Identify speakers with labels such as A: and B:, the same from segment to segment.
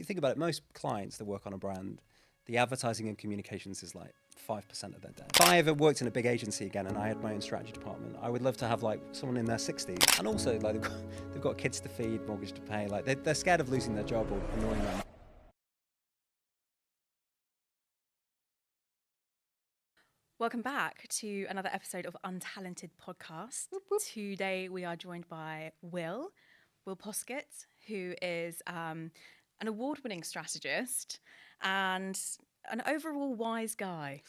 A: think about it, most clients that work on a brand, the advertising and communications is like 5% of their day. If I ever worked in a big agency again and I had my own strategy department, I would love to have like someone in their 60s. And also like they've got kids to feed, mortgage to pay. Like they're scared of losing their job or annoying them.
B: Welcome back to another episode of Untalented podcast.
C: Whoop, whoop.
B: Today we are joined by Will Poskett, who is an award-winning strategist and an overall wise guy.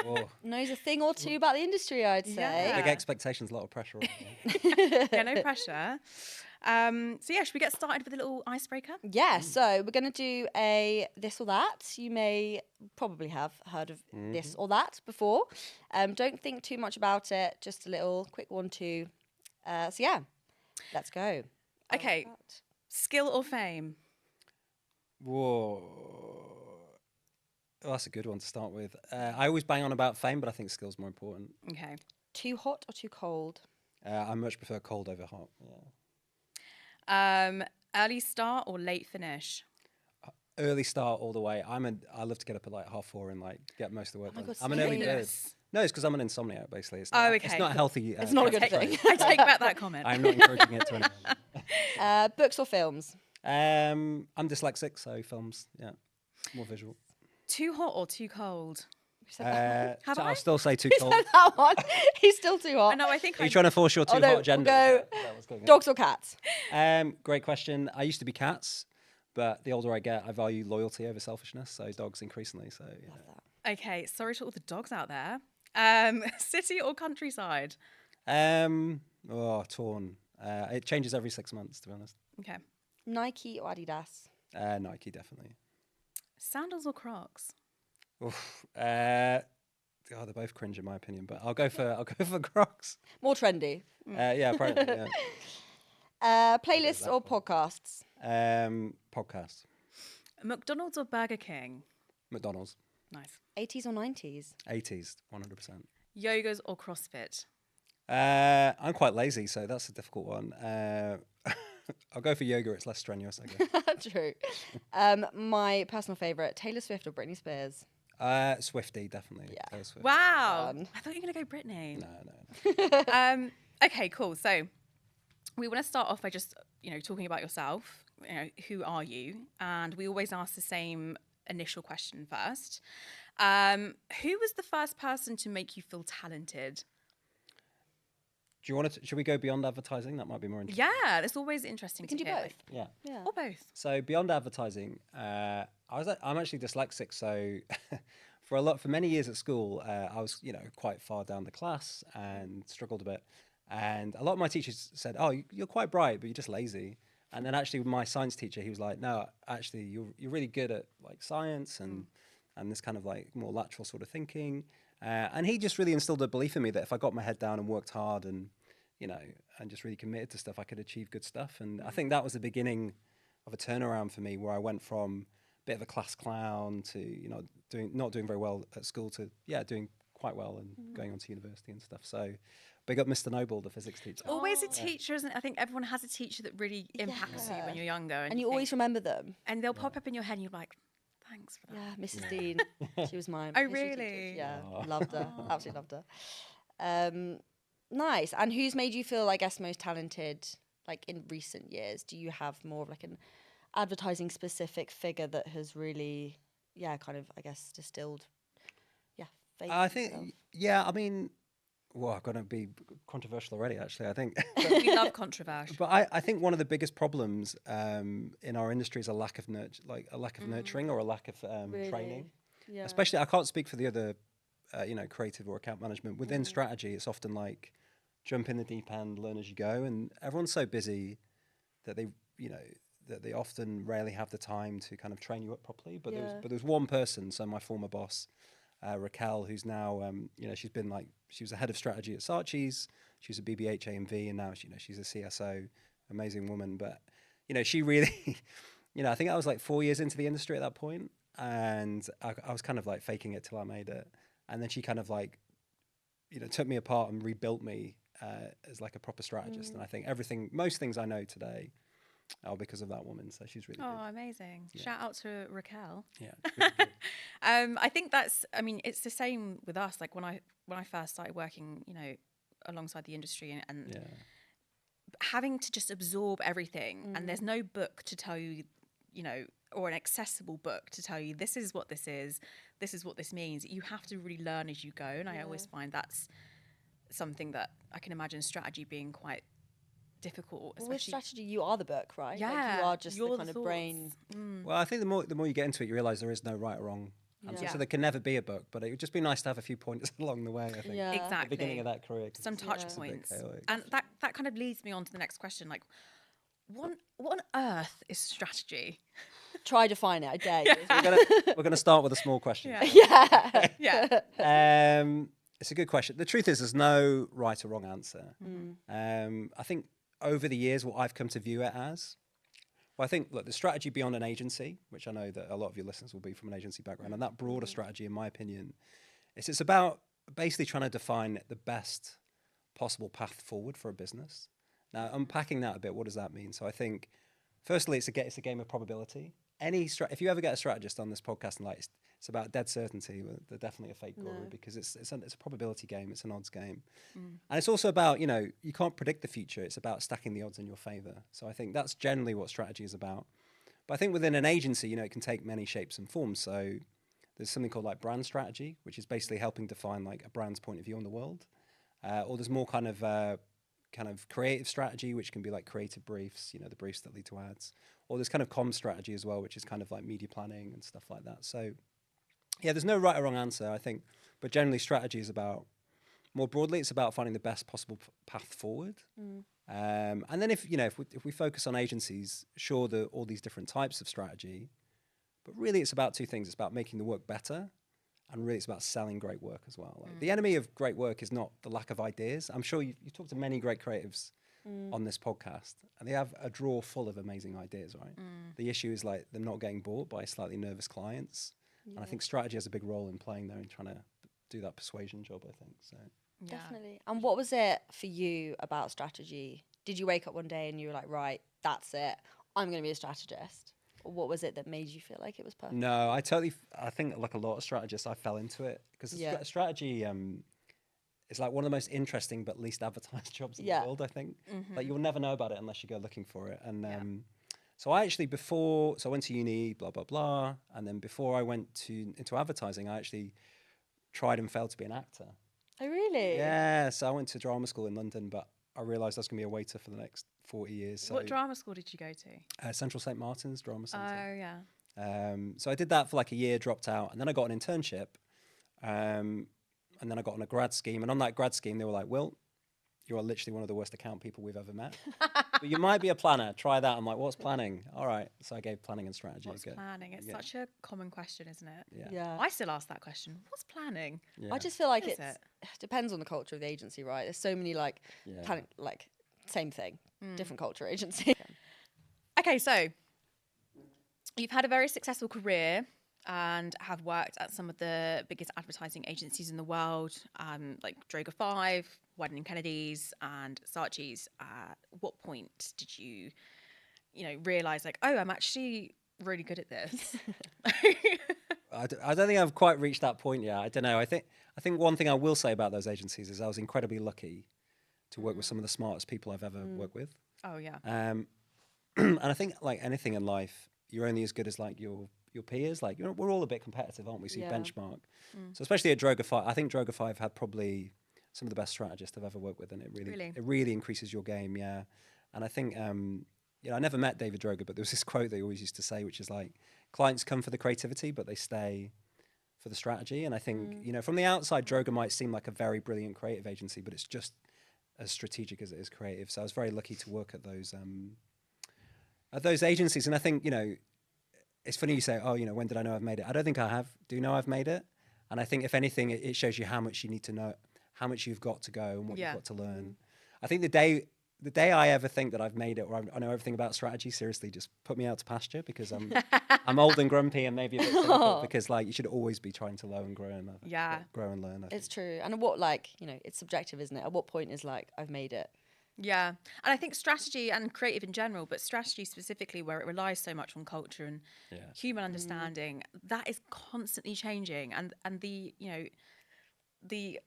A: Oh,
C: Knows a thing or two about the industry, I'd say.
B: Yeah.
A: big expectations, a lot of pressure on them.
B: Yeah, no pressure. So yeah, should we get started with a little icebreaker?
C: Yeah, so we're going to do a this or that. You may probably have heard of this or that before. Don't think too much about it. Just a little quick 1-2. So yeah, let's go.
B: Okay, skill or fame?
A: Whoa. Oh, that's a good one to start with. I always bang on about fame, but I think skill's more important.
B: Okay.
C: Too hot or too cold?
A: I much prefer cold over hot.
B: Early start or late finish?
A: Early start all the way. I love to get up at like 4:30 and like get most of the work
C: Oh my
A: done.
C: God,
A: I'm an early bird.
B: Yes.
A: No, it's because I'm an insomniac, basically. It's
B: Oh,
A: not,
B: okay.
A: It's not healthy.
C: It's not a good thing.
B: I take back that comment.
A: I'm not encouraging it to anyone.
C: Books or films?
A: I'm dyslexic, so films, yeah, more visual.
B: Too hot or too cold?
C: Said
B: Have
A: So
B: I?
A: I'll still say too
C: Who
A: cold.
C: said that one? He's still too hot.
B: No, I think
A: Are you trying to force your too hot agenda?
C: We'll go dogs or cats?
A: Great question. I used to be cats, but the older I get, I value loyalty over selfishness. So dogs increasingly. So yeah.
C: Love that.
B: Okay, sorry to all the dogs out there. City or countryside?
A: Torn. It changes every 6 months, to be honest.
B: Okay.
C: Nike or Adidas?
A: Nike, definitely.
B: Sandals or Crocs?
A: Oof. They're both cringe in my opinion, but I'll go for Crocs.
C: More trendy.
A: Yeah, probably. Yeah.
C: Playlists or podcasts?
A: Podcasts.
B: McDonald's or Burger King?
A: McDonald's.
B: Nice.
C: 80s or 90s?
A: 80s, 100%.
B: Yogas or CrossFit?
A: I'm quite lazy, so that's a difficult one. I'll go for yoga. It's less strenuous, I guess.
C: True. My personal favourite, Taylor Swift or Britney Spears?
A: Swiftie, definitely.
C: Yeah.
A: Taylor Swift.
B: Wow.
C: Fun.
B: I thought you were going to go Britney.
A: No.
B: Okay, cool. So we want to start off by just, talking about yourself. Who are you? And we always ask the same initial question first. Who was the first person to make you feel talented?
A: Do you want to? Should we go beyond advertising? That might be more interesting.
B: Yeah, it's always interesting.
C: We can
B: to
C: do
B: hear.
C: both.
A: Yeah.
C: Yeah.
B: Or both.
A: So beyond advertising, I'm actually dyslexic. So for many years at school, I was quite far down the class and struggled a bit. And a lot of my teachers said, "Oh, you're quite bright, but you're just lazy." And then actually, my science teacher, he was like, "No, actually, you're really good at like science and this kind of like more lateral sort of thinking." And he just really instilled a belief in me that if I got my head down and worked hard and and just really committed to stuff, I could achieve good stuff. And I think that was the beginning of a turnaround for me, where I went from a bit of a class clown to not doing very well at school to doing quite well and going on to university and stuff. So big up Mr. Noble, the physics teacher.
B: Always a teacher, isn't it? I think everyone has a teacher that really impacts you when you're younger.
C: And you always remember them.
B: And they'll pop up in your head and you're like, thanks for that.
C: Yeah, Mrs. Dean. She was mine.
B: Oh, really?
C: Yeah, loved her. Absolutely loved her. Nice. And who's made you feel, I guess, most talented, like in recent years? Do you have more of like an advertising specific figure that has really, kind of, I guess, distilled, faith
A: I
C: in
A: think,
C: yourself?
A: I mean, I'm going to be controversial already, actually, I think.
B: We love controversial.
A: But I think one of the biggest problems in our industry is a lack of nurturing or a lack of
C: Really?
A: training.
C: Yeah.
A: Especially, I can't speak for the other, creative or account management. Within strategy, it's often like jump in the deep end, learn as you go, and everyone's so busy that they often rarely have the time to kind of train you up properly. But there's one person, so my former boss, Raquel, who's now, she was the head of strategy at Saatchi's. She was a BBH AMV, and now she's a CSO. Amazing woman, but she really, I think I was like 4 years into the industry at that point, and I was kind of like faking it till I made it, and then she kind of like, took me apart and rebuilt me as like a proper strategist. And I think most things I know today because of that woman. So she's really
B: Oh,
A: good.
B: amazing.
A: Yeah.
B: Shout out to Raquel.
A: Yeah. Really good.
B: I think it's the same with us. Like when I first started working, alongside the industry and
A: Yeah.
B: having to just absorb everything, and there's no book to tell you, or an accessible book to tell you this is what this is what this means. You have to really learn as you go, and I always find that's something that I can imagine strategy being quite difficult.
C: Well, with strategy, you are the book, right?
B: Yeah,
C: like you are just
B: you're
C: the kind of
B: thoughts.
C: brain.
A: Well, I think the more you get into it, you realize there is no right or wrong answer.
B: Yeah.
A: So there can never be a book, but it would just be nice to have a few pointers along the way, I think.
C: Yeah.
A: At the
B: Exactly.
A: beginning of that career. 'Cause
B: Some
A: it's
B: touch
A: just a bit
B: points,
A: chaotic.
B: and that kind of leads me on to the next question. Like, what on earth is strategy?
C: Try to define it. I dare you.
A: We're gonna start with a small question.
B: Yeah. Yeah.
A: It's a good question. The truth is, there's no right or wrong answer. I think over the years, what I've come to view it as, well, I think, look, the strategy beyond an agency, which I know that a lot of your listeners will be from an agency background, and that broader strategy, in my opinion, it's about basically trying to define the best possible path forward for a business. Now, unpacking that a bit, what does that mean? So I think, firstly, it's a game of probability. If you ever get a strategist on this podcast and it's about dead certainty, well, they're definitely a fake guru because it's a probability game, it's an odds game. And it's also about, you can't predict the future, it's about stacking the odds in your favor. So I think that's generally what strategy is about. But I think within an agency, it can take many shapes and forms. So there's something called like brand strategy, which is basically helping define like a brand's point of view on the world. Or there's more kind of creative strategy, which can be like creative briefs, the briefs that lead to ads. Or there's kind of comm strategy as well, which is kind of like media planning and stuff like that. So yeah, there's no right or wrong answer, I think. But generally strategy is about, more broadly, it's about finding the best possible path forward. And then if we focus on agencies, sure, there are all these different types of strategy, but really it's about two things. It's about making the work better, and really it's about selling great work as well. Like, the enemy of great work is not the lack of ideas. I'm sure you've talked to many great creatives on this podcast, and they have a drawer full of amazing ideas, right? The issue is like them not getting bought by slightly nervous clients. And I think strategy has a big role in playing there and trying to do that persuasion job, I think. So
B: Yeah.
C: Definitely. And what was it for you about strategy? Did you wake up one day and you were like, right, that's it, I'm going to be a strategist? Or what was it that made you feel like it was perfect?
A: no, I think like a lot of strategists, I fell into it because strategy is like one of the most interesting but least advertised jobs in the world, I think. Like you'll never know about it unless you go looking for it. And so I actually I went to uni, blah, blah, blah. And then before I went into advertising, I actually tried and failed to be an actor.
C: Oh, really?
A: Yeah, so I went to drama school in London, but I realised I was going to be a waiter for the next 40 years. So
B: What drama school did you go to?
A: Central St. Martin's Drama Centre.
B: Oh, yeah.
A: So I did that for like a year, dropped out, and then I got an internship. And then I got on a grad scheme. And on that grad scheme, they were like, Will, you are literally one of the worst account people we've ever met. But you might be a planner. Try that. I'm like, what's planning? All right. So I gave planning and strategy
B: What's
A: a go.
B: planning? It's such a common question, isn't it?
C: Yeah.
B: I still ask that question. What's planning?
C: I just feel like
B: Is
C: it depends on the culture of the agency, right? There's so many planning, same thing, different culture agency.
B: Okay, so you've had a very successful career and have worked at some of the biggest advertising agencies in the world, like Droga 5, Wieden & Kennedy's, and Saatchi's. At what point did you, realise like, oh, I'm actually really good at this?
A: I don't think I've quite reached that point yet. I don't know. I think one thing I will say about those agencies is I was incredibly lucky to work with some of the smartest people I've ever worked with.
B: Oh, yeah.
A: And I think like anything in life, you're only as good as like your peers. Like we're all a bit competitive, aren't we? So you benchmark. So especially at Droga 5, I think Droga 5 had probably some of the best strategists I've ever worked with, and it really increases your game. Yeah, and I think I never met David Droga, but there was this quote they always used to say, which is like, clients come for the creativity, but they stay for the strategy. And I think from the outside, Droga might seem like a very brilliant creative agency, but it's just as strategic as it is creative. So I was very lucky to work at those agencies. And I think it's funny you say, oh, when did I know I've made it? I don't think I do know I've made it. And I think if anything, it shows you how much you need to know, how much you've got to go and what you've got to learn. I think the day I ever think that I've made it or I know everything about strategy, seriously, just put me out to pasture, because I'm old and grumpy and maybe a bit cynical, because like you should always be trying to grow and learn.
C: It's true. And what it's subjective, isn't it? At what point is like, I've made it?
B: Yeah. And I think strategy and creative in general, but strategy specifically, where it relies so much on culture and human understanding, that is constantly changing. And the, you know, the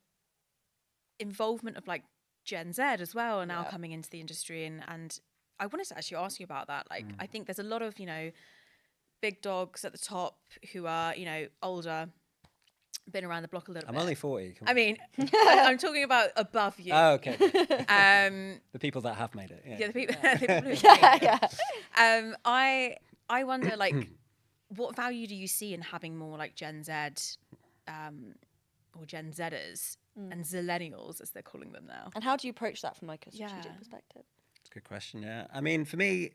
B: involvement of like Gen Z as well are now coming into the industry. And I wanted to actually ask you about that. Like, I think there's a lot of, you know, big dogs at the top who are, you know, older, been around the block a little bit.
A: I'm only 40. Come
B: I
A: on.
B: mean, I'm talking about above you.
A: Oh, okay.
B: The
A: The people that have made it.
B: Yeah, the people, the people who I wonder, like, what value do you see in having more like Gen Z or Gen Zers and Zillennials, as they're calling them now?
C: And how do you approach that from like a strategic perspective?
A: It's a good question, yeah. I mean, for me,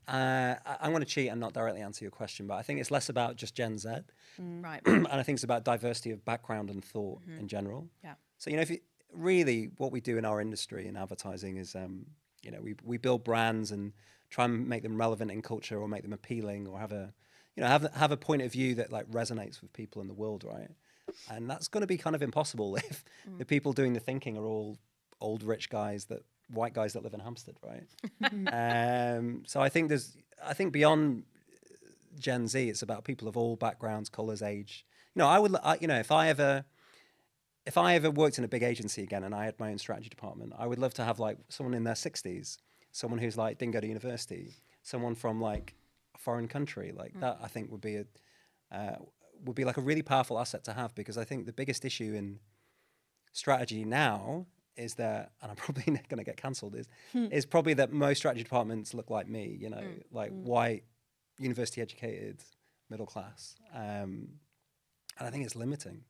A: I'm going to cheat and not directly answer your question, but I think it's less about just Gen Z.
B: Right.
A: And I think it's about diversity of background and thought in general.
B: Yeah.
A: So, you know, if you, really what we do in our industry in advertising is, you know, we build brands and try and make them relevant in culture or make them appealing or have a, you know, have a point of view that like resonates with people in the world, right? And that's going to be kind of impossible if the people doing the thinking are all old rich guys white guys that live in Hampstead, right? So I think beyond Gen Z, it's about people of all backgrounds, colours, age. You know, you know, if I ever worked in a big agency again and I had my own strategy department, I would love to have like someone in their 60s, someone who's like didn't go to university, someone from like a foreign country. Like that, I think would be like a really powerful asset to have, because I think the biggest issue in strategy now is that, and I'm probably going to get cancelled, is probably that most strategy departments look like me, you know, like white, university educated, middle class. And I think it's limiting.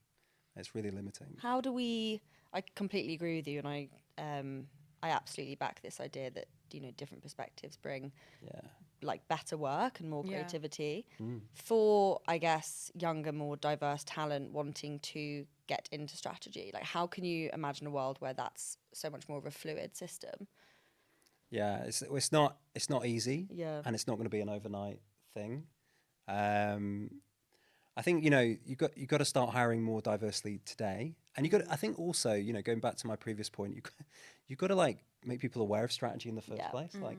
A: It's really limiting.
C: How do we? I completely agree with you, and I absolutely back this idea that, you know, different perspectives bring like better work and more creativity for, I guess, younger, more diverse talent wanting to get into strategy. Like, how can you imagine a world where that's so much more of a fluid system?
A: Yeah, it's not easy.
C: Yeah,
A: and it's not going to be an overnight thing. I think, you know, you got to start hiring more diversely today, and I think also, you know, going back to my previous point, you got to like make people aware of strategy in the first place. Like,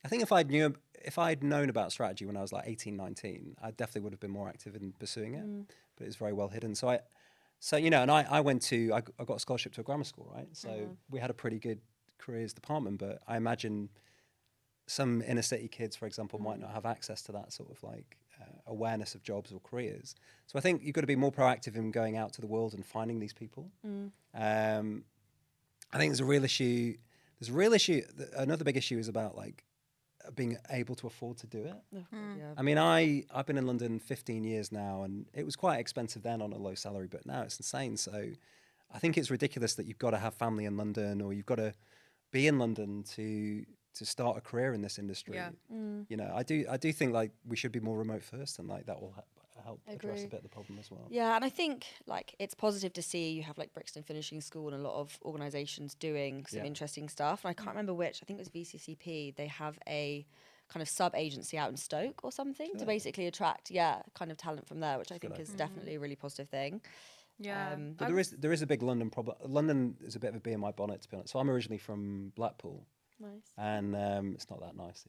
A: I think if I'd known about strategy when I was like 18, 19, I definitely would have been more active in pursuing it, but it's very well hidden. So you know, and I got a scholarship to a grammar school, right? So we had a pretty good careers department, but I imagine some inner city kids, for example, might not have access to that sort of like awareness of jobs or careers. So I think you've got to be more proactive in going out to the world and finding these people. I think there's a real issue. Another big issue is about like being able to afford to do it. I mean, I've been in London 15 years now, and it was quite expensive then on a low salary, but now it's insane. So I think it's ridiculous that you've got to have family in London, or you've got to be in London to start a career in this industry. You know, I do think like we should be more remote first, and like that will help address a bit of the problem as well.
C: Yeah, and I think like it's positive to see you have like Brixton Finishing School and a lot of organisations doing some interesting stuff. And I can't remember which. I think it was VCCP. They have a kind of sub agency out in Stoke or something to basically attract kind of talent from there, which I think is definitely a really positive thing.
B: Yeah,
A: but there is a big London problem. London is a bit of a bee in my bonnet, to be honest. So I'm originally from Blackpool.
C: Nice.
A: And it's not that nice.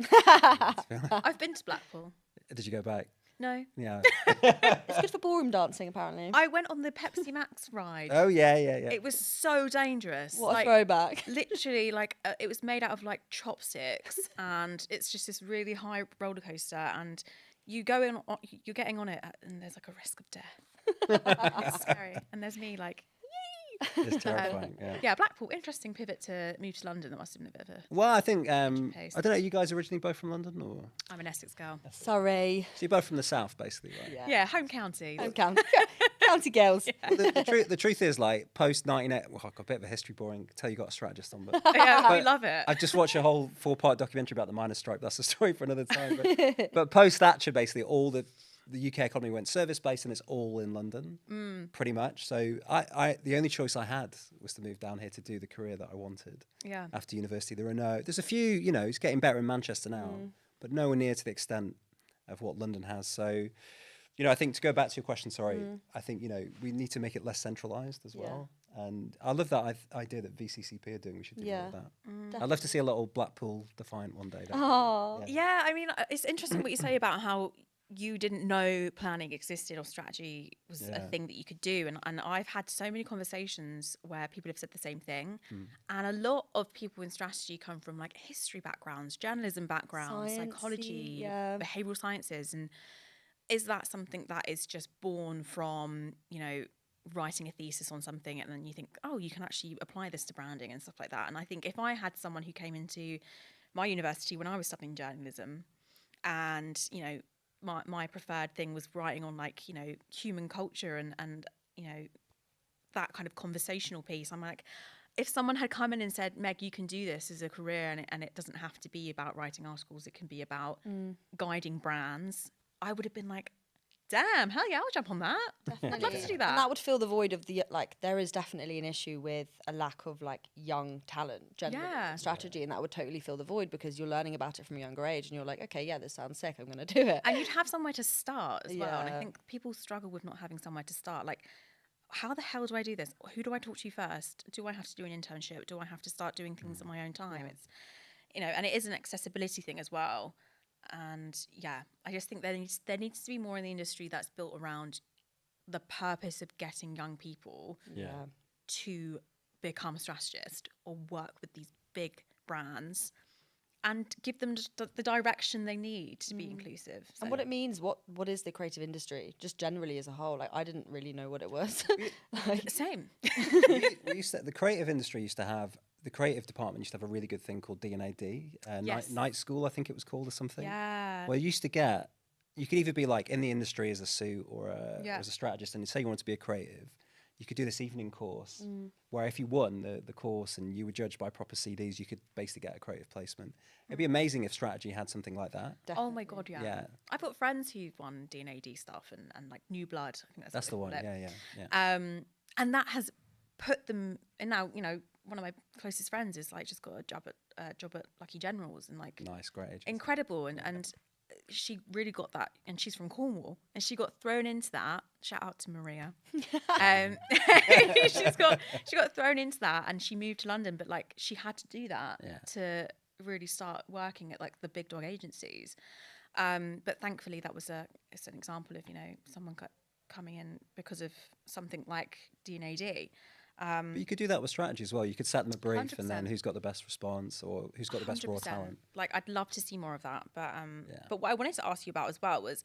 B: I've been to Blackpool.
A: Did you go back?
B: No.
A: Yeah.
C: It's good for ballroom dancing, apparently.
B: I went on the Pepsi Max ride.
A: Oh yeah.
B: It was so dangerous.
C: What a throwback.
B: Literally, like it was made out of like chopsticks, and it's just this really high roller coaster, and you're getting on it, and there's like a risk of death. It's scary, and there's me like.
A: It's terrifying.
B: Yeah, Blackpool. Interesting pivot to move to London. That must have been a bit of a.
A: Well, I think I don't know. You guys originally both from London, or?
B: I'm an Essex girl.
C: Sorry.
A: So you're both from the south, basically, right?
B: Yeah, home county.
C: Home county. County girls.
A: Well, the truth is, like post 1980. Well, I've got a bit of a history boring. Tell you got a strategist on, but
B: Yeah, we love it.
A: I've just watched a whole 4-part documentary about the miners' strike. That's a story for another time. But post Thatcher, basically, all the UK economy went service-based, and it's all in London, pretty much. So the only choice I had was to move down here to do the career that I wanted.
B: Yeah.
A: After university, there's a few, you know, it's getting better in Manchester now, but nowhere near to the extent of what London has. So, you know, I think to go back to your question, I think, you know, we need to make it less centralised as well. And I love that idea that VCCP are doing. We should do more of that.
C: Definitely.
A: I'd love to see a little Blackpool Defiant one day.
C: Oh,
B: Yeah, I mean, it's interesting what you say about how you didn't know planning existed or strategy was a thing that you could do. And I've had so many conversations where people have said the same thing. And a lot of people in strategy come from like history backgrounds, journalism backgrounds, psychology, behavioral sciences. And is that something that is just born from, you know, writing a thesis on something and then you think, oh, you can actually apply this to branding and stuff like that? And I think if I had someone who came into my university when I was studying journalism and, you know, my preferred thing was writing on like, you know, human culture and you know, that kind of conversational piece. I'm like, if someone had come in and said, Meg, you can do this as a career and it doesn't have to be about writing articles, it can be about guiding brands, I would have been like, damn, hell yeah, I'll jump on that. I'd love to do that.
C: And that would fill the void of the, like, there is definitely an issue with a lack of like young talent generally in strategy, and that would totally fill the void because you're learning about it from a younger age and you're like, okay, yeah, this sounds sick, I'm going to do it.
B: And you'd have somewhere to start as well. And I think people struggle with not having somewhere to start. Like, how the hell do I do this? Who do I talk to first? Do I have to do an internship? Do I have to start doing things on my own time? It's, you know, and it is an accessibility thing as well. And yeah, I just think there needs to be more in the industry that's built around the purpose of getting young people to become a strategist or work with these big brands and give them just the direction they need to be inclusive. So.
C: And what it means, what is the creative industry, just generally as a whole? Like, I didn't really know what it was.
B: Same.
A: The creative industry used to have, the creative department used to have a really good thing called D&AD, night school, I think it was called, or something.
B: Yeah.
A: Where you used to get, you could either be like in the industry as a suit or as a strategist, and say you wanted to be a creative, you could do this evening course where if you won the course and you were judged by proper CDs, you could basically get a creative placement. It'd be amazing if strategy had something like that.
B: Oh my God, yeah. I've got friends who've won D&AD stuff and like New Blood. I think
A: that's the one. Yeah.
B: And that has put them, and now, you know, one of my closest friends is like just got a job at Lucky Generals and like
A: nice, great agency.
B: Incredible, and she really got that, and she's from Cornwall, and she got thrown into that. Shout out to Maria. She got thrown into that, and she moved to London, but like she had to do that to really start working at like the big dog agencies. But thankfully, that was it's an example of, you know, someone coming in because of something like D&AD.
A: But you could do that with strategy as well. You could set them a brief
B: 100%.
A: and then who's got the best response or who's got the best raw
B: 100%.
A: talent.
B: Like, I'd love to see more of that. But what I wanted to ask you about as well was,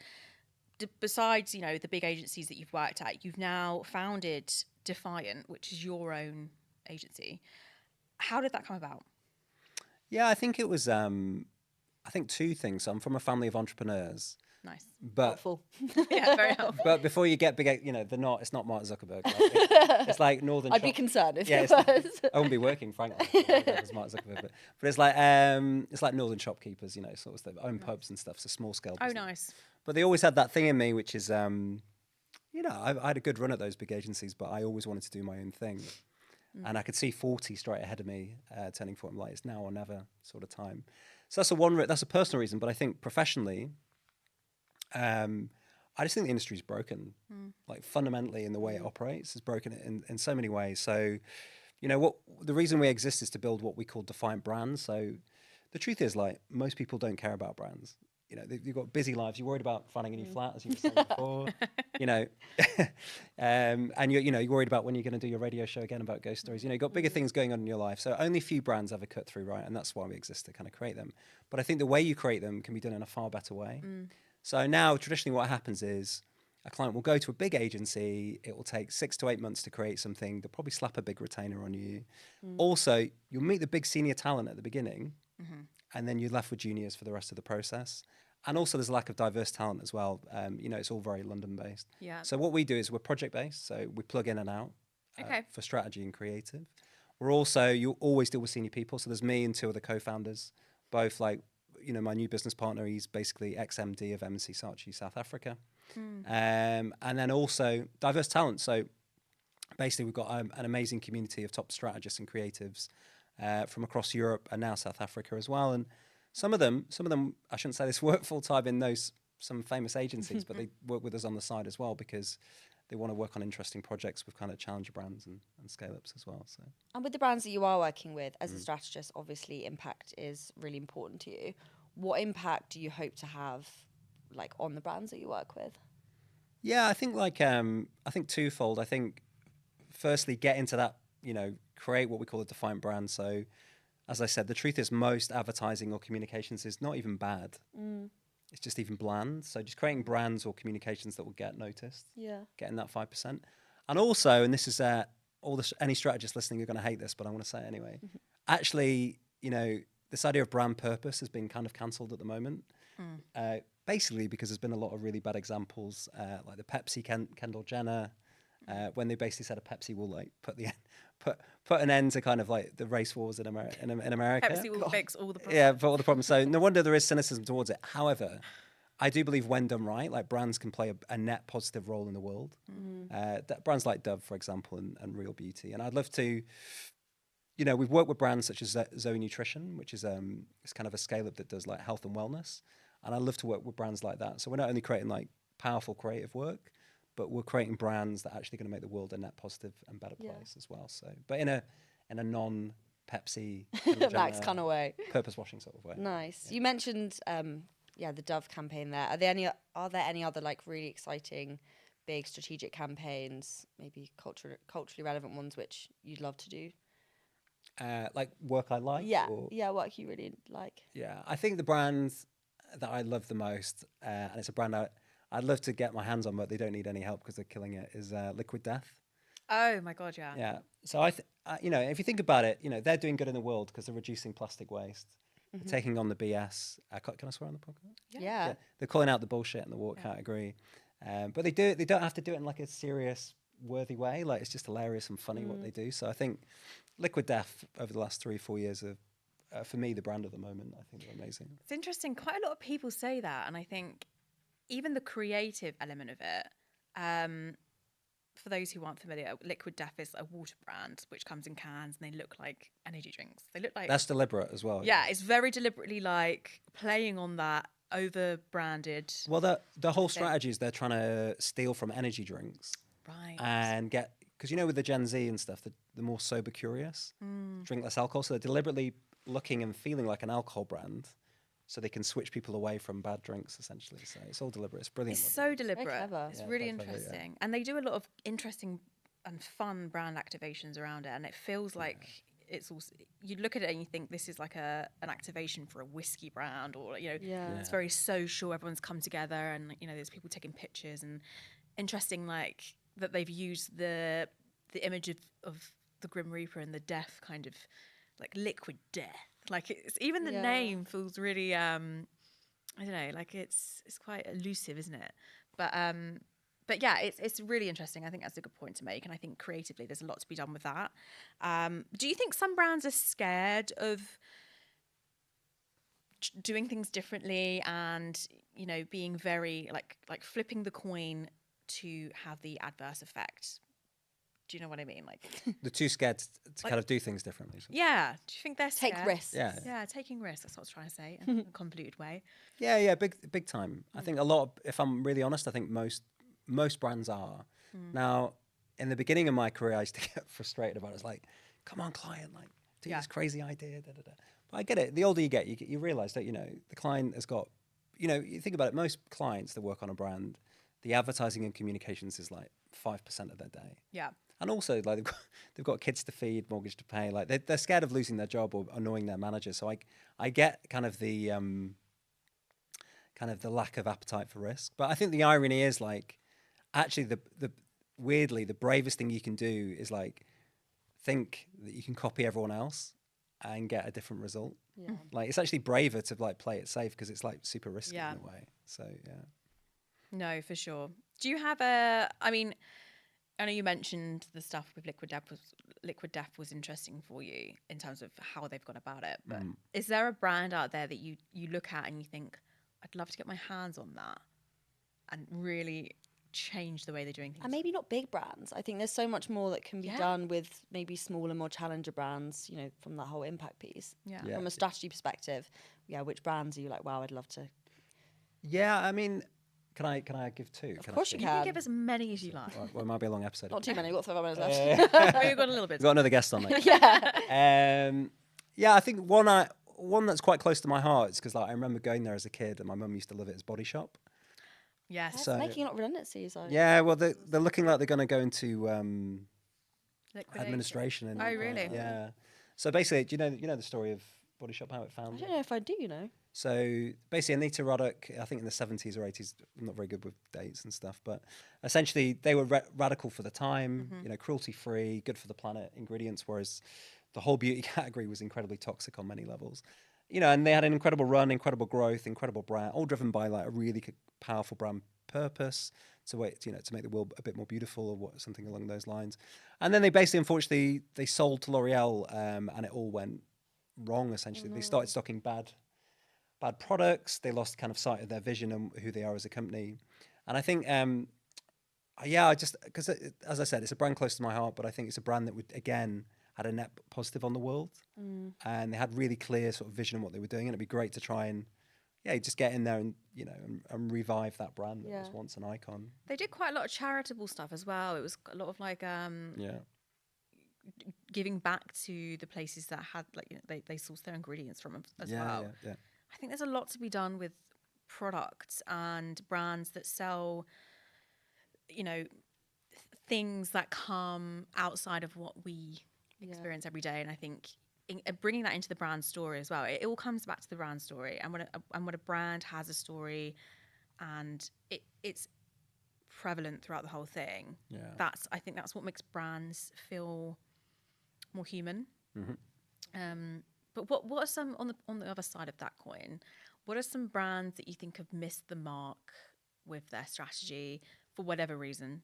B: besides, you know, the big agencies that you've worked at, you've now founded Defiant, which is your own agency. How did that come about?
A: Yeah, I think it was, I think two things. I'm from a family of entrepreneurs.
B: Nice.
A: But
C: Helpful.
B: Yeah, very helpful.
A: But before you get big, you know, it's not Mark Zuckerberg. Like, it's like Northern.
C: I'd be concerned if
A: it
C: it was.
A: I wouldn't be working, frankly. If it was Mark Zuckerberg, but it's like Northern shopkeepers, you know, sort of stuff, own pubs and stuff. So small scale.
B: Oh,
A: business.
B: nice.
A: But they always had that thing in me, which is, you know, I had a good run at those big agencies, but I always wanted to do my own thing. And I could see 40 straight ahead of me, turning 40. I'm like, it's now or never sort of time. So that's a personal reason. But I think professionally, I just think the industry's broken, like fundamentally in the way it operates, is broken in so many ways. So, you know, the reason we exist is to build what we call defiant brands. So the truth is, like, most people don't care about brands. You know, you've got busy lives. You're worried about finding a new flat, as you were saying before. You know, and you're worried about when you're going to do your radio show again about ghost stories. You know, you've got bigger things going on in your life. So only few brands ever cut through, right? And that's why we exist, to kind of create them. But I think the way you create them can be done in a far better way. So now, traditionally, what happens is a client will go to a big agency. It will take 6 to 8 months to create something. They'll probably slap a big retainer on you. Also, you'll meet the big senior talent at the beginning, and then you're left with juniors for the rest of the process. And also, there's a lack of diverse talent as well. You know, it's all very London-based. Yeah. So what we do is we're project-based. So we plug in and out for strategy and creative. You always deal with senior people. So there's me and 2 other co-founders, both like, you know, my new business partner, he's basically ex-MD of M&C Saatchi, South Africa. And then also diverse talent. So basically we've got an amazing community of top strategists and creatives from across Europe and now South Africa as well. And some of them, I shouldn't say this, work full-time in some famous agencies, but they work with us on the side as well because they want to work on interesting projects with kind of challenger brands and scale ups as well. So,
C: And with the brands that you are working with as a strategist, obviously impact is really important to you. What impact do you hope to have like on the brands that you work with?
A: yeah, I think I think twofold. I think firstly, get into that, create what we call a defiant brand. So, as I said, the truth is most advertising or communications is not even bad. It's just even bland. So just creating brands or communications that will get noticed, getting that 5%. And also, and this is any strategists listening are going to hate this, but I want to say it anyway. Actually, this idea of brand purpose has been kind of cancelled at the moment. Basically because there's been a lot of really bad examples, like the Pepsi Kendall Jenner, when they basically said a Pepsi will like put an end to kind of like the race wars in America.
B: Pepsi will fix all the problems.
A: Yeah, for all the problems. So no wonder there is cynicism towards it. However, I do believe when done right, like brands can play a net positive role in the world. Brands like Dove, for example, and Real Beauty. And I'd love to, we've worked with brands such as Zoe Nutrition, which is it's kind of a scale up that does like health and wellness. And I love to work with brands like that. So we're not only creating like powerful creative work, but we're creating brands that are actually going to make the world a net positive and better place as well. So, but in a non-Pepsi
C: Max kind of way,
A: purpose washing sort of way.
C: Nice. Yeah. You mentioned the Dove campaign there. Are there any other like really exciting, big strategic campaigns, maybe culturally relevant ones which you'd love to do?
A: Like work I like?
C: Work you really like.
A: Yeah, I think the brand that I love the most, and it's a brand I'd love to get my hands on, but they don't need any help because they're killing it, is Liquid Death.
B: Oh my God, yeah.
A: Yeah. So if you think about it, they're doing good in the world because they're reducing plastic waste, they're taking on the BS. Can I swear on the podcast?
C: Yeah.
A: They're calling out the bullshit in the water category, but they don't have to do it in like a serious, worthy way. Like it's just hilarious and funny what they do. So I think Liquid Death over the last 3-4 years are, for me, the brand of the moment. I think they're amazing.
B: It's interesting. Quite a lot of people say that, and I think even the creative element of it, for those who aren't familiar, Liquid Death is a water brand which comes in cans and they look like energy drinks. They look like...
A: That's deliberate as well.
B: Yeah, it's very deliberately like playing on that over-branded...
A: Well, the whole strategy is they're trying to steal from energy drinks.
B: Right.
A: And get... Because, with the Gen Z and stuff, the more sober curious, drink less alcohol. So they're deliberately looking and feeling like an alcohol brand, so they can switch people away from bad drinks, essentially. So it's all deliberate. It's brilliant.
B: It's so deliberate. It's really
A: quite clever,
B: interesting. And they do a lot of interesting and fun brand activations around it. And it feels like it's also, you look at it and you think this is like an activation for a whiskey brand, or, it's very social. Everyone's come together and, there's people taking pictures, and interesting like that they've used the image of the Grim Reaper and the death kind of like liquid death. Like it's even the name feels really I don't know, like it's quite elusive, isn't it? But yeah, it's really interesting. I think that's a good point to make, and I think creatively there's a lot to be done with that. Do you think some brands are scared of doing things differently and being very like flipping the coin to have the adverse effect? Do you know what I mean? Like
A: they're too scared to kind of do things differently.
B: Yeah. Do you think they're scared?
C: Take risks.
A: Yeah,
B: taking risks. That's what I was trying to say in a convoluted way.
A: Yeah, big time. I think a lot of, if I'm really honest, I think most brands are. Now, in the beginning of my career, I used to get frustrated about it. It's like, come on, client, like do this crazy idea. But I get it. The older you get, you realize that, the client has got, you think about it, most clients that work on a brand, the advertising and communications is like 5% of their day.
B: Yeah.
A: And also, like they've got kids to feed, mortgage to pay. Like they're scared of losing their job or annoying their manager. So I get kind of the lack of appetite for risk. But I think the irony is like, actually, weirdly, the bravest thing you can do is like think that you can copy everyone else and get a different result.
C: Yeah.
A: Like it's actually braver to like play it safe because it's like super risky in a way. So yeah.
B: No, for sure. Do you have I know you mentioned the stuff with Liquid Death was interesting for you in terms of how they've gone about it. But is there a brand out there that you look at and you think, I'd love to get my hands on that and really change the way they're doing things?
C: And maybe not big brands. I think there's so much more that can be done with maybe smaller, more challenger brands, from that whole impact piece.
B: Yeah.
C: From a strategy perspective, which brands are you like, wow, I'd love to?
A: Yeah, I mean, Can I give two?
C: Of course you
B: You
C: can.
B: can give as many as you like.
A: Right, well, it might be a long episode.
C: Not too many. We've got 5 minutes left.
B: We've got a little bit.
A: We've got another guest on later.
C: Yeah.
A: Yeah, I think one that's quite close to my heart is because, like, I remember going there as a kid, and my mum used to love it as Body Shop.
B: Yes.
C: That's
A: So-
C: making a lot of redundancies.
A: Yeah, well, they're looking like they're going to go into
B: Liquidate.
A: administration. And,
B: Oh, really?
A: yeah. So basically, do you know the story of Body Shop, how it
C: I
A: founded?
C: don't know if I do, you know.
A: So basically, Anita Roddick, I think in the 70s or 80s, I'm not very good with dates and stuff, but essentially they were radical for the time, you know, cruelty-free, good for the planet ingredients, whereas the whole beauty category was incredibly toxic on many levels. You know, and they had an incredible run, incredible growth, incredible brand, all driven by like a really powerful brand purpose to make the world a bit more beautiful or something along those lines. And then they basically, unfortunately, they sold to L'Oreal, and it all went wrong. Essentially, they started stocking bad products. They lost kind of sight of their vision and who they are as a company. And I think, because as I said, it's a brand close to my heart, but I think it's a brand that would, again, had a net positive on the world. And they had really clear sort of vision on what they were doing. And it'd be great to try and, just get in there and, you know, and revive that brand that was once an icon.
B: They did quite a lot of charitable stuff as well. It was a lot of like giving back to the places that had, like, you know, they sourced their ingredients from as well.
A: Yeah.
B: I think there's a lot to be done with products and brands that sell, you know, things that come outside of what we experience every day. And I think bringing that into the brand story as well, it all comes back to the brand story. And when a brand has a story and it's prevalent throughout the whole thing, I think that's what makes brands feel more human. But what are some on the other side of that coin? What are some brands that you think have missed the mark with their strategy for whatever reason?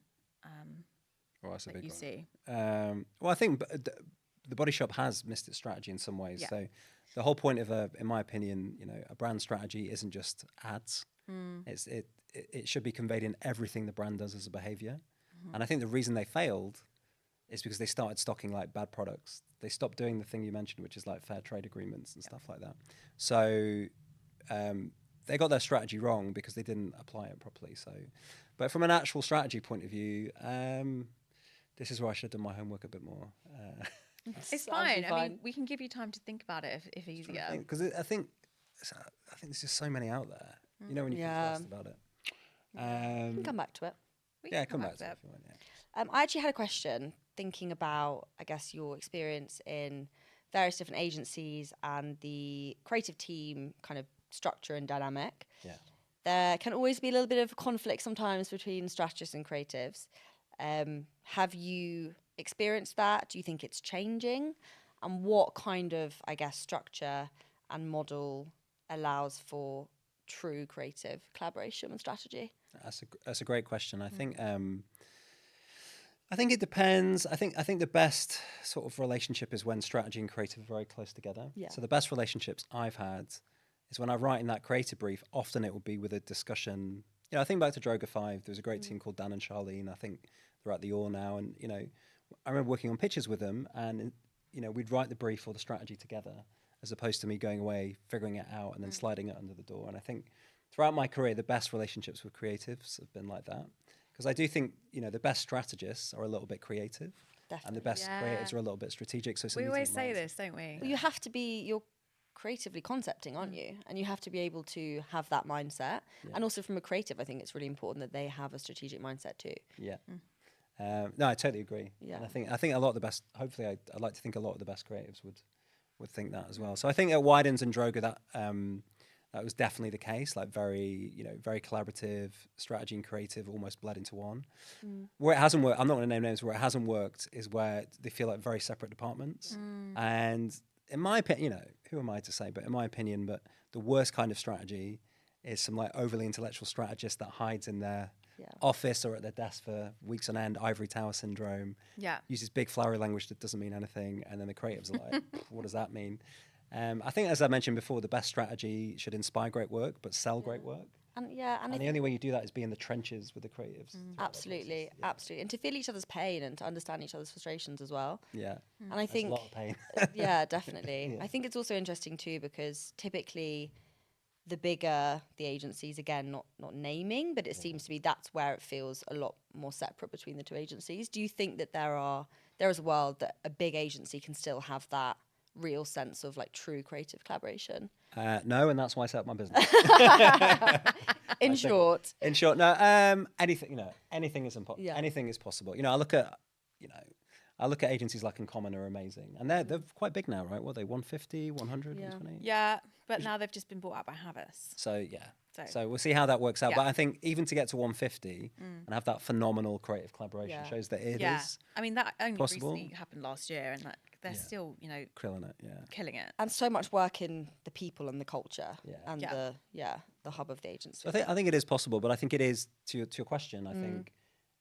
A: Well, that's a big
B: you
A: one.
B: see.
A: Well, I think the Body Shop has missed its strategy in some ways. So the whole point of in my opinion, you know, a brand strategy isn't just ads. It should be conveyed in everything the brand does as a behavior. And I think the reason they failed is because they started stocking like bad products. They stopped doing the thing you mentioned, which is like fair trade agreements and stuff like that. So they got their strategy wrong because they didn't apply it properly. So, but from an actual strategy point of view, this is where I should have done my homework a bit more.
B: It's fine. I mean, we can give you time to think about it if easier.
A: Because I think there's just so many out there. You know, when you think fast about it.
C: We can come back to it.
A: Come back to it if you want.
C: I actually had a question thinking about, I guess, your experience in various different agencies and the creative team kind of structure and dynamic.
A: Yeah.
C: There can always be a little bit of conflict sometimes between strategists and creatives. Have you experienced that? Do you think it's changing? And what kind of, I guess, structure and model allows for true creative collaboration and strategy?
A: That's a great question. I think it depends. I think the best sort of relationship is when strategy and creative are very close together.
C: Yeah.
A: So the best relationships I've had is when I write in that creative brief. Often it will be with a discussion. You know, I think back to Droga 5. There was a great team called Dan and Charlene. I think they're at the Or now, and you know, I remember working on pitches with them, and you know, we'd write the brief or the strategy together, as opposed to me going away, figuring it out, and then sliding it under the door. And I think throughout my career, the best relationships with creatives have been like that. Because I do think, you know, the best strategists are a little bit creative.
C: Definitely.
A: And the best creatives are a little bit strategic. So
B: We always say this, don't we?
C: Well, you have to be, you're creatively concepting, aren't you? And you have to be able to have that mindset. And also from a creative, I think it's really important that they have a strategic mindset too.
A: Yeah. No, I totally agree.
C: Yeah.
A: And I think a lot of the best, hopefully I'd like to think a lot of the best creatives would think that as well. So I think at Widens and Droga that was definitely the case, like very collaborative, strategy and creative almost bled into one. Where it hasn't worked, I'm not going to name names, where it hasn't worked is where they feel like very separate departments. And in my opinion, you know, who am I to say, but in my opinion, but the worst kind of strategy is some like overly intellectual strategist that hides in their office or at their desk for weeks on end, ivory tower syndrome, uses big flowery language that doesn't mean anything. And then the creatives are like, what does that mean? I think, as I mentioned before, the best strategy should inspire great work, but sell great work.
C: And
A: the only way you do that is be in the trenches with the creatives.
C: Absolutely. And to feel each other's pain and to understand each other's frustrations as well.
A: Yeah.
C: And I think,
A: a lot of pain.
C: yeah, definitely. I think it's also interesting too, because typically the bigger the agencies, again, not naming, but it seems to be that's where it feels a lot more separate between the two agencies. Do you think that there is a world that a big agency can still have that real sense of like true creative collaboration?
A: No, and that's why I set up my business.
C: In short,
A: no. Anything is impossible.
C: Yeah.
A: Anything is possible. I look at agencies like Uncommon are amazing, and they're quite big now, right? What are they, 150, 100,
C: Yeah.
A: 120?
B: Yeah, but now they've just been bought out by Havas.
A: So yeah.
B: So-
A: So we'll see how that works out.
B: Yeah.
A: But I think even to get to 150 and have that phenomenal creative collaboration
C: Yeah.
A: shows that it is
B: Yeah, I mean that only
A: possible.
B: recently happened last year, and like they're
A: Yeah.
B: still,
A: killing it. Yeah.
B: killing it.
C: and so much work in the people and the culture
A: Yeah.
C: and
B: Yeah.
C: the hub of the agency.
A: So I think it is possible, but I think it is to your question. I think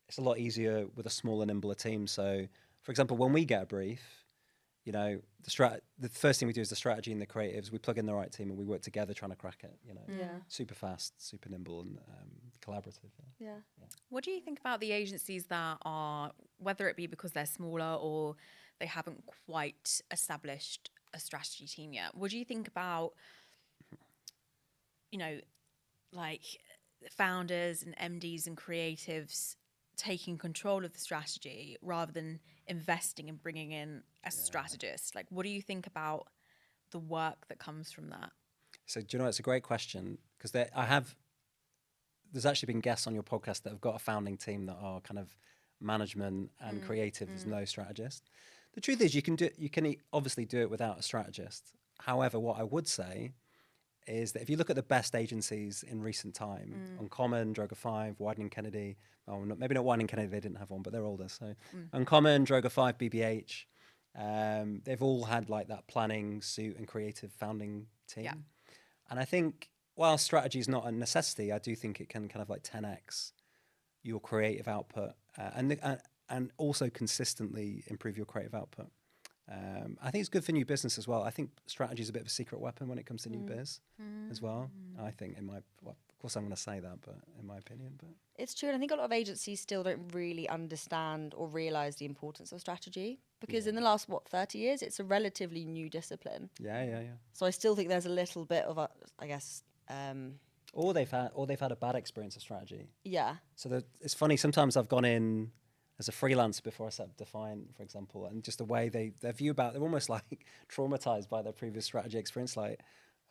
A: it's a lot easier with a smaller, nimbler team. So, for example, when we get a brief, the first thing we do is the strategy and the creatives. We plug in the right team and we work together trying to crack it.
C: Yeah.
A: Super fast, super nimble, and collaborative.
C: Yeah.
B: What do you think about the agencies that are, whether it be because they're smaller or they haven't quite established a strategy team yet? What do you think about, like founders and MDs and creatives taking control of the strategy rather than investing and bringing in a strategist? Like, what do you think about the work that comes from that?
A: So, do you know, it's a great question because there's actually been guests on your podcast that have got a founding team that are kind of management and creative. There's no strategist. The truth is, you can obviously do it without a strategist. However, what I would say is that if you look at the best agencies in recent time, Uncommon, Droga 5, Wieden Kennedy, maybe not Wieden Kennedy, they didn't have one, but they're older. So Uncommon, Droga 5, BBH, they've all had like that planning, suit and creative founding team.
B: Yeah.
A: And I think while strategy is not a necessity, I do think it can kind of like 10x your creative output and also consistently improve your creative output. I think it's good for new business as well. I think strategy is a bit of a secret weapon when it comes to new biz as well. I think of course I'm going to say that, but in my opinion, but
C: It's true, and I think a lot of agencies still don't really understand or realise the importance of strategy because in the last 30 years, it's a relatively new discipline.
A: yeah.
C: So I still think there's a little bit of
A: Or they've had a bad experience of strategy.
C: yeah,
A: So it's funny. Sometimes I've gone in as a freelancer before I set up Defiant, for example, and just the way their view about, they're almost like traumatized by their previous strategy experience. Like,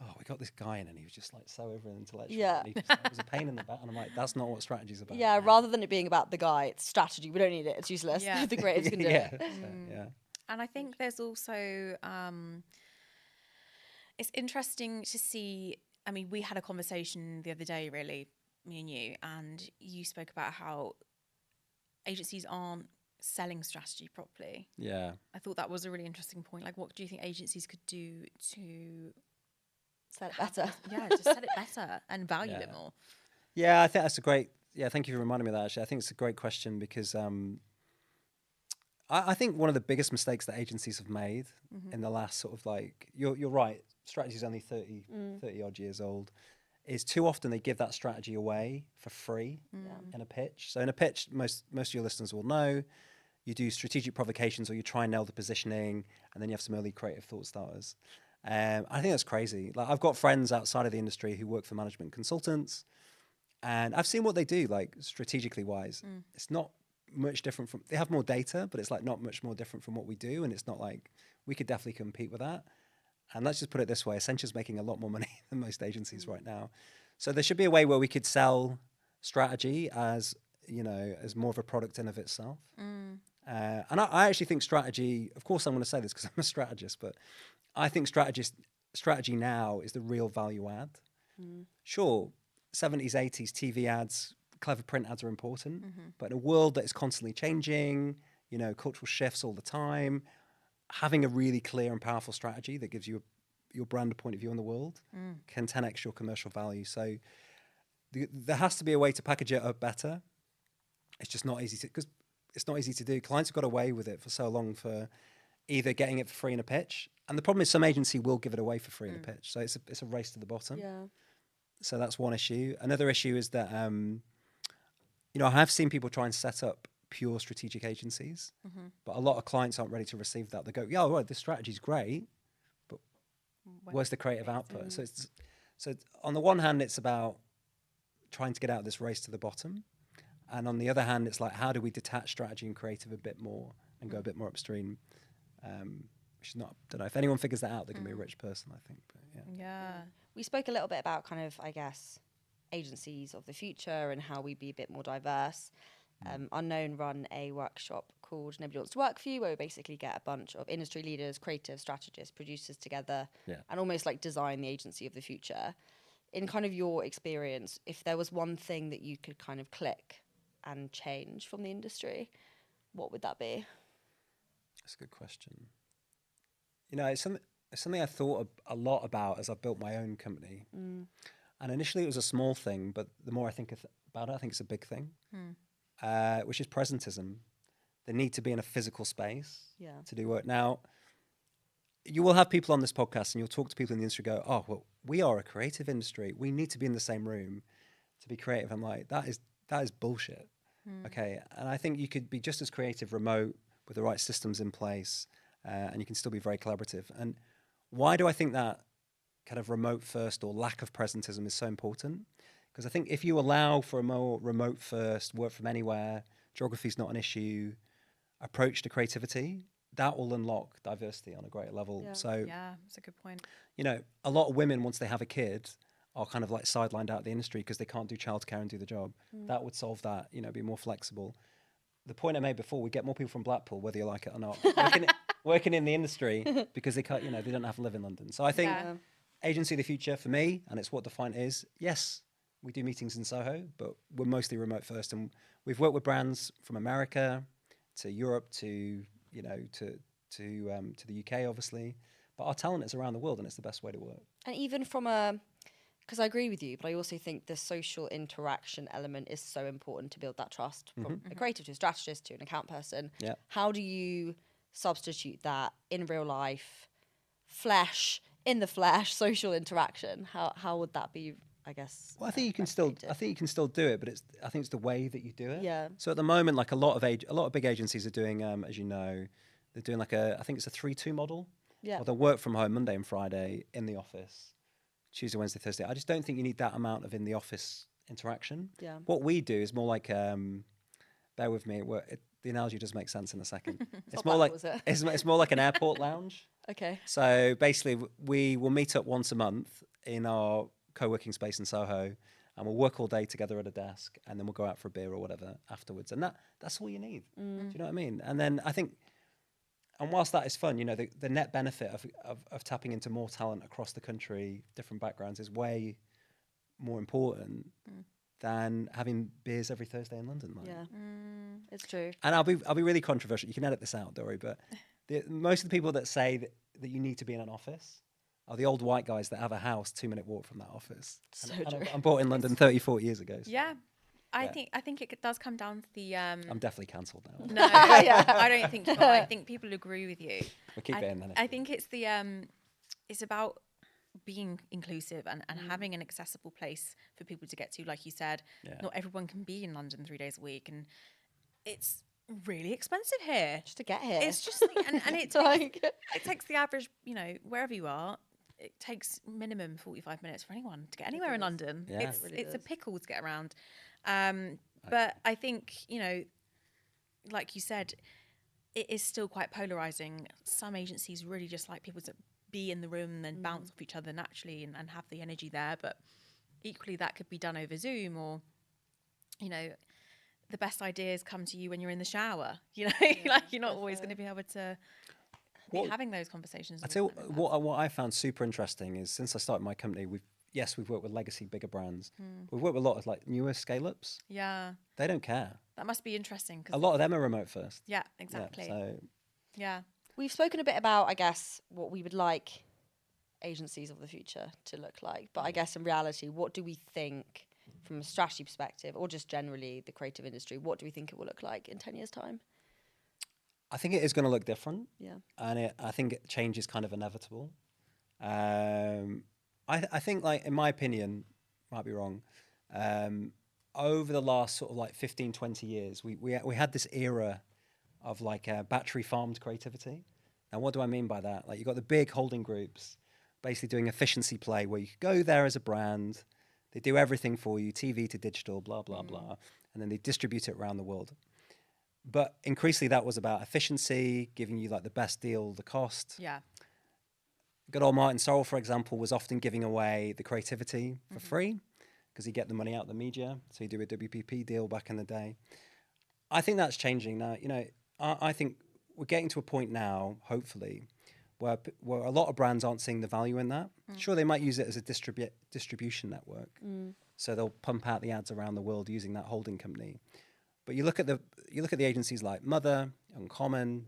A: oh, we got this guy in and he was just like so over intellectual.
C: Yeah.
A: And it was a pain in the back. And I'm like, that's not what strategy's about.
C: yeah. Rather than it being about the guy, it's strategy. We don't need it. It's useless.
B: Yeah.
C: The creatives can do
A: yeah.
C: it.
A: So, yeah.
B: And I think there's also, it's interesting to see, I mean, we had a conversation the other day, really, me and you spoke about how agencies aren't selling strategy properly.
A: Yeah.
B: I thought that was a really interesting point. Like, what do you think agencies could do to
C: Said it better.
B: just set it better and value it
A: Yeah.
B: more?
A: Yeah, I think that's a great. Yeah, thank you for reminding me of that. Actually, I think it's a great question because I think one of the biggest mistakes that agencies have made in the last sort of like you're right. Strategy is only 30 odd years old. Is too often they give that strategy away for free in a pitch. So in a pitch, most of your listeners will know, you do strategic provocations or you try and nail the positioning, and then you have some early creative thought starters. I think that's crazy. Like I've got friends outside of the industry who work for management consultants, and I've seen what they do, like strategically wise. It's not much different from, they have more data, but it's like not much more different from what we do. And it's not like, we could definitely compete with that. And let's just put it this way, Accenture's making a lot more money than most agencies right now. So there should be a way where we could sell strategy as, as more of a product in of itself. And I actually think strategy, of course I'm going to say this because I'm a strategist, but I think strategy now is the real value add. Sure, 70s, 80s TV ads, clever print ads are important, but in a world that is constantly changing, cultural shifts all the time, having a really clear and powerful strategy that gives you your brand a point of view on the world can 10x your commercial value. So there has to be a way to package it up better. It's just not easy because it's not easy to do. Clients have got away with it for so long for either getting it for free in a pitch, and the problem is some agency will give it away for free in a pitch. So it's a race to the bottom.
C: Yeah.
A: So that's one issue. Another issue is that I have seen people try and set up pure strategic agencies, but a lot of clients aren't ready to receive that. They go, yeah, right, this strategy's great, but where's the creative output? So So on the one hand, it's about trying to get out of this race to the bottom. And on the other hand, it's like, how do we detach strategy and creative a bit more and go a bit more upstream? Which is not, don't know, if anyone figures that out, they're going to be a rich person, I think. But
B: Yeah.
C: We spoke a little bit about kind of, I guess, agencies of the future and how we be a bit more diverse. Unknown run a workshop called Nobody Wants to Work For You, where we basically get a bunch of industry leaders, creative strategists, producers together and almost like design the agency of the future. In kind of your experience, if there was one thing that you could kind of click and change from the industry, what would that be?
A: that's a good question. You know, it's something I thought a lot about as I've built my own company. And initially it was a small thing, but the more I think about it, I think it's a big thing, which is presentism. The need to be in a physical space to do work. Now, you will have people on this podcast and you'll talk to people in the industry go, oh, well, we are a creative industry. We need to be in the same room to be creative. I'm like, that is bullshit. Okay. And I think you could be just as creative remote with the right systems in place, and you can still be very collaborative. And why do I think that kind of remote first or lack of presentism is so important? Because I think if you allow for a more remote first, work from anywhere, geography is not an issue, approach to creativity, that will unlock diversity on a greater level. So
B: Yeah, that's a good point.
A: you know, a lot of women, once they have a kid, are kind of like sidelined out of the industry because they can't do childcare and do the job. That would solve that, you know, be more flexible. The point I made before, we get more people from Blackpool, whether you like it or not, working in the industry because they can't, you know, they don't have to live in London. So I think agency of the future for me, and it's what Defiant is, yes, we do meetings in Soho, but we're mostly remote first. And we've worked with brands from America to Europe to, you know, to the UK, obviously. But our talent is around the world, and it's the best way to work.
C: And even from because I agree with you, but I also think the social interaction element is so important to build that trust from a creative to a strategist to an account person.
A: Yeah.
C: How do you substitute that in real life, in the flesh, social interaction? How would that be, I guess?
A: Well, I think you can still do it, but I think it's the way that you do it.
C: Yeah.
A: So at the moment, like a lot of big agencies are doing, as you know, they're doing like I think it's a 3-2 model.
C: Yeah.
A: Or they'll work from home Monday and Friday in the office, Tuesday, Wednesday, Thursday. I just don't think you need that amount of in the office interaction.
C: Yeah.
A: What we do is more like, bear with me, the analogy does make sense in a second. It's more like it's more like an airport lounge.
C: Okay.
A: So basically, we will meet up once a month in our co-working space in Soho, and we'll work all day together at a desk, and then we'll go out for a beer or whatever afterwards. And that's all you need. Do you know what I mean? And then I think, and whilst that is fun, you know, the net benefit of tapping into more talent across the country, different backgrounds, is way more important than having beers every Thursday in London. Like.
C: Yeah, it's true.
A: And I'll be really controversial. You can edit this out, don't worry. But most of the people that say that you need to be in an office are the old white guys that have a house 2-minute walk from that office.
C: So
A: and
C: true.
A: I'm bought in London 30, 40 years ago. So.
B: Yeah. I think it does come down to the.
A: I'm definitely cancelled now.
B: No, I don't think you are. I think people agree with you.
A: We'll keep it in then.
B: I think it's the it's about being inclusive and having an accessible place for people to get to. Like you said, not everyone can be in London 3 days a week, and it's really expensive here
C: Just to get here.
B: It's just and it takes the average, you know, wherever you are. It takes minimum 45 minutes for anyone to get anywhere in London.
A: Yeah.
B: It's a pickle to get around. But I think, you know, like you said, it is still quite polarizing. Some agencies really just like people to be in the room and then bounce off each other naturally and have the energy there. But equally, that could be done over Zoom, or, you know, the best ideas come to you when you're in the shower. You know, like you're not always going to be able to be having those conversations.
A: I tell you what I found super interesting is, since I started my company, we've worked with legacy bigger brands. We've worked with a lot of like newer scale-ups.
B: Yeah.
A: They don't care.
B: That must be interesting.
A: A lot of them are remote first.
B: Yeah, exactly.
A: Yeah,
C: We've spoken a bit about, I guess, what we would like agencies of the future to look like. But I guess in reality, what do we think from a strategy perspective, or just generally the creative industry, what do we think it will look like in 10 years' time?
A: I think it is going to look different.
C: Yeah.
A: And I think change is kind of inevitable. I think, like, in my opinion, might be wrong, over the last sort of like 15, 20 years, we had this era of like battery farmed creativity. And what do I mean by that? Like, you've got the big holding groups, basically doing efficiency play where you could go there as a brand, they do everything for you, TV to digital, blah, blah, blah, and then they distribute it around the world. But increasingly that was about efficiency, giving you like the best deal, the cost.
B: Yeah.
A: Good old Martin Sorrell, for example, was often giving away the creativity for free because he'd get the money out of the media. So he'd do a WPP deal back in the day. I think that's changing now. You know, I think we're getting to a point now, hopefully, where a lot of brands aren't seeing the value in that. Sure, they might use it as a distribution network. So they'll pump out the ads around the world using that holding company. But you look at the agencies like Mother, Uncommon.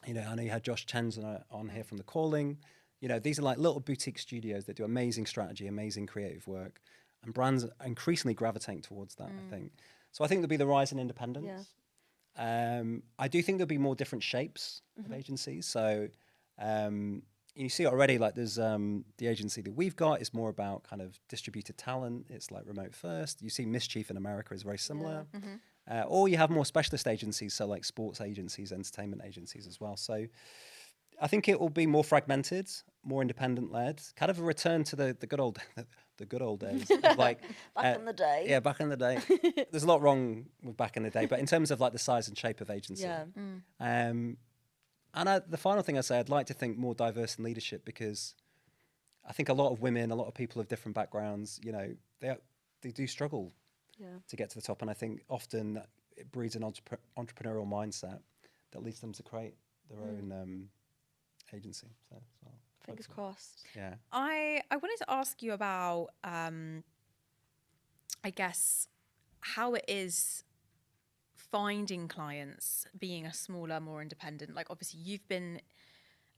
A: You know, I know you had Josh Chen's on here from The Calling. You know, these are like little boutique studios that do amazing strategy, amazing creative work, and brands are increasingly gravitating towards that, I think. So I think there'll be the rise in independence. Yeah. I do think there'll be more different shapes of agencies. So you see it already, like there's the agency that we've got is more about kind of distributed talent. It's like remote first. You see Mischief in America is very similar. Or you have more specialist agencies, so like sports agencies, entertainment agencies as well. So I think it will be more fragmented, more independent-led, kind of a return to the good old days. Of like
C: Back in the day.
A: Yeah, back in the day. There's a lot wrong with back in the day, but in terms of like the size and shape of agency.
C: Yeah.
A: And the final thing I say, I'd like to think more diverse in leadership because I think a lot of women, a lot of people of different backgrounds, you know, they do struggle to get to the top, and I think often it breeds an entrepreneurial mindset that leads them to create their own agency. So
C: Fingers crossed.
A: Yeah.
B: I wanted to ask you about, I guess, how it is finding clients being a smaller, more independent. Like, obviously, you've been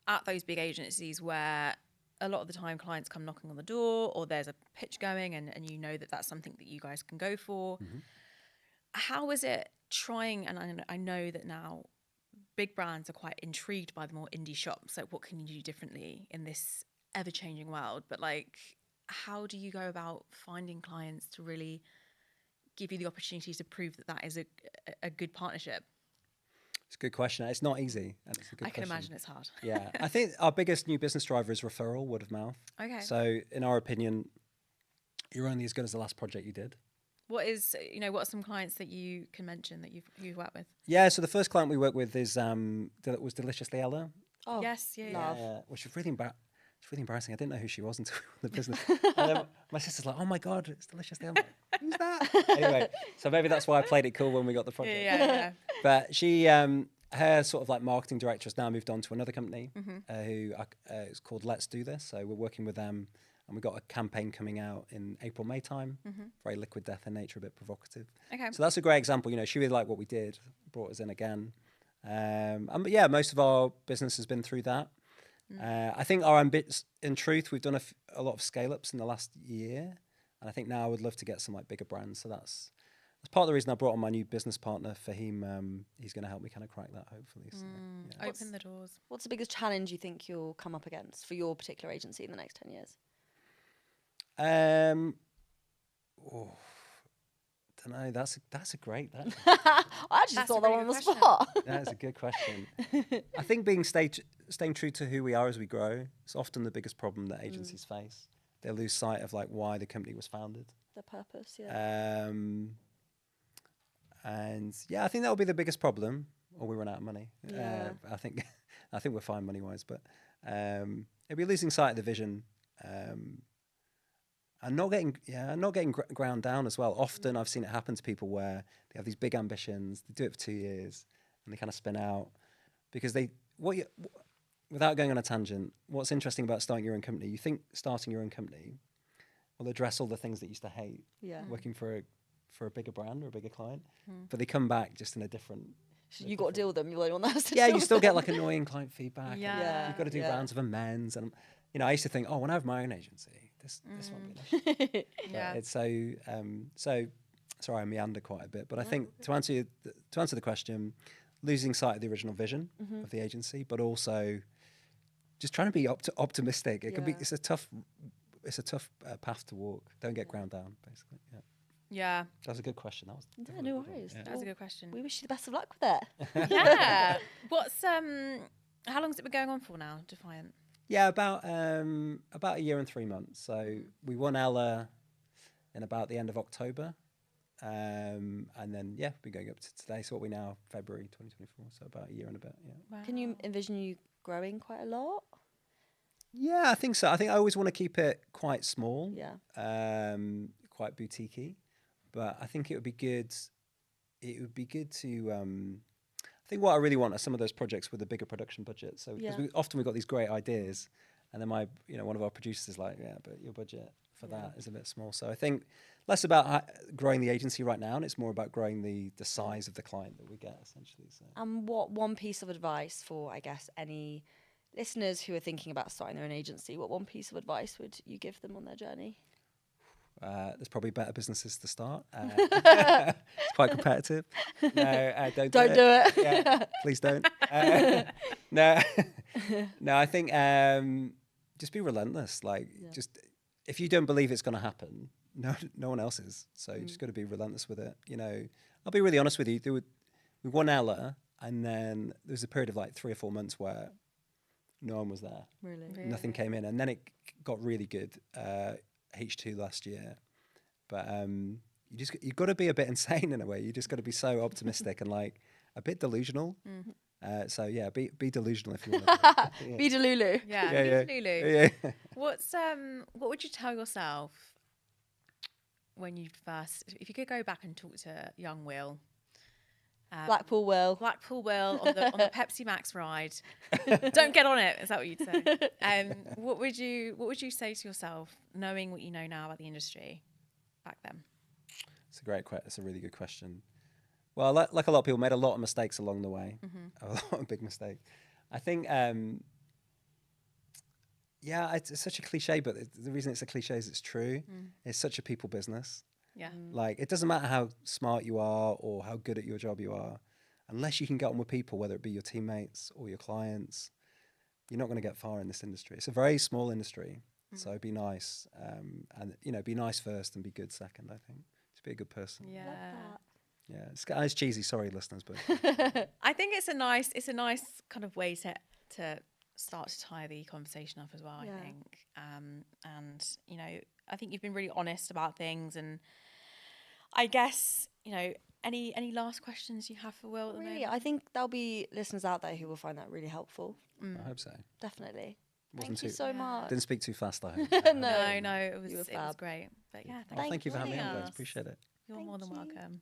B: at those big agencies where a lot of the time clients come knocking on the door or there's a pitch going and you know that that's something that you guys can go for. How is it trying, and I know that now big brands are quite intrigued by the more indie shops, like what can you do differently in this ever-changing world, but like how do you go about finding clients to really give you the opportunity to prove that that is a good partnership?
A: It's a good question. It's not easy. And it's a good
B: I can
A: question.
B: imagine it's hard.
A: Yeah. I think our biggest new business driver is referral, word of mouth.
B: Okay.
A: So in our opinion, you're only as good as the last project you did.
B: What are some clients that you can mention that you've worked with?
A: Yeah, so the first client we worked with was Deliciously Ella.
C: Oh,
B: yes, yeah.
A: Yeah, which was really embarrassing. I didn't know who she was until we were in the business. And then my sister's like, "Oh my God, it's Deliciously Ella." Who's that? Anyway, so maybe that's why I played it cool when we got the project.
B: Yeah.
A: But she, her sort of like marketing director has now moved on to another company who is called Let's Do This. So we're working with them. And we've got a campaign coming out in April, May time. Very liquid death in nature, a bit provocative.
B: Okay.
A: So that's a great example. You know, she really liked what we did, brought us in again. But yeah, most of our business has been through that. I think in truth, we've done a lot of scale-ups in the last year. And I think now I would love to get some like bigger brands. So that's part of the reason I brought on my new business partner, Fahim. He's going to help me kind of crack that, hopefully. So, yeah.
B: Open the doors.
C: What's the biggest challenge you think you'll come up against for your particular agency in the next 10 years?
A: I don't know. That's a great.
C: I actually
B: That's
C: thought
B: a
C: that
B: really
C: one on the
B: good question.
C: spot.
A: That is a good question. I think staying true to who we are as we grow is often the biggest problem that agencies face. They lose sight of like why the company was founded.
C: The purpose, yeah.
A: And yeah, I think that will be the biggest problem, or we run out of money.
C: Yeah.
A: I think we're fine money wise, but it'll be losing sight of the vision. And not getting ground down as well. Often I've seen it happen to people where they have these big ambitions, they do it for 2 years, and they kind of spin out because without going on a tangent, what's interesting about starting your own company, you think starting your own company will address all the things that you used to hate working for a bigger brand or a bigger client, but they come back just in a different...
C: You got to deal with them. You're the only one that has to
A: Yeah,
C: deal
A: you
C: with
A: still
C: them.
A: get like annoying client feedback.
B: Yeah.
A: You've got to do rounds of amends. And, you know, I used to think, oh, when I have my own agency, this won't be an issue.
B: Yeah.
A: It's so sorry, I meander quite a bit, but I think to answer the question, losing sight of the original vision of the agency, but also just trying to be optimistic. It's a tough path to walk. Don't get ground down, basically.
B: Yeah.
A: That was a good question. That was
C: Yeah, no worries.
A: Yeah.
B: That was a good question.
C: We wish you the best of luck with it.
B: Yeah. How long's it been going on for now, Defiant?
A: Yeah, about a year and 3 months. So we won Ella in about the end of October, and then been going up to today. So what we now February 2024. So about a year and a bit. Yeah.
B: Wow.
C: Can you envision you growing quite a lot?
A: Yeah, I think so. I think I always want to keep it quite small.
C: Yeah.
A: Quite boutiquey, but I think it would be good. It would be good to. I think what I really want are some of those projects with a bigger production budget. So because we've got these great ideas, and then one of our producers is like, yeah, but your budget for that is a bit small. So I think less about growing the agency right now, and it's more about growing the size of the client that we get essentially. So.
C: What one piece of advice for, I guess, any listeners who are thinking about starting their own agency, what one piece of advice would you give them on their journey?
A: There's probably better businesses to start. It's quite competitive. No, don't do it. Yeah, please don't. No, no. I think just be relentless. Like, just if you don't believe it's going to happen, no one else is. So you just got to be relentless with it. I'll be really honest with you. We won Ella, and then there was a period of like 3 or 4 months where no one was there.
C: Really?
A: Nothing came in, and then it got really good. H2 last year, but you've got to be a bit insane in a way. You just got to be so optimistic and like a bit delusional. So yeah, be delusional if you want to. Yeah.
C: Be Delulu.
B: Yeah,
A: yeah.
B: Lulu.
A: Yeah.
B: What would you tell yourself when you first, if you could go back and talk to young Will?
C: Blackpool Will
B: on the Pepsi Max ride. Don't get on it. Is that what you'd say? What would you say to yourself, knowing what you know now about the industry back then?
A: It's a really good question. Well, like a lot of people, made a lot of mistakes along the way. A lot of big mistakes. I think, it's such a cliche, but the reason it's a cliche is it's true. It's such a people business.
B: Yeah.
A: Like, it doesn't matter how smart you are or how good at your job you are, unless you can get on with people, whether it be your teammates or your clients, you're not going to get far in this industry. It's a very small industry, so be nice, and be nice first and be good second. I think to be a good person. Yeah, it's cheesy. Sorry, listeners, but
B: I think it's a nice kind of way to start to tie the conversation up as well. I think, and I think you've been really honest about things, and I guess, any last questions you have for Will?
C: Really, I think there'll be listeners out there who will find that really helpful.
A: I hope so.
C: Definitely.
A: Wasn't
C: Thank you so much.
A: Didn't speak too fast, I hope.
B: No, it was great. But yeah,
A: Thank you for having me on,
B: us.
A: guys. Appreciate it.
B: You're more than welcome.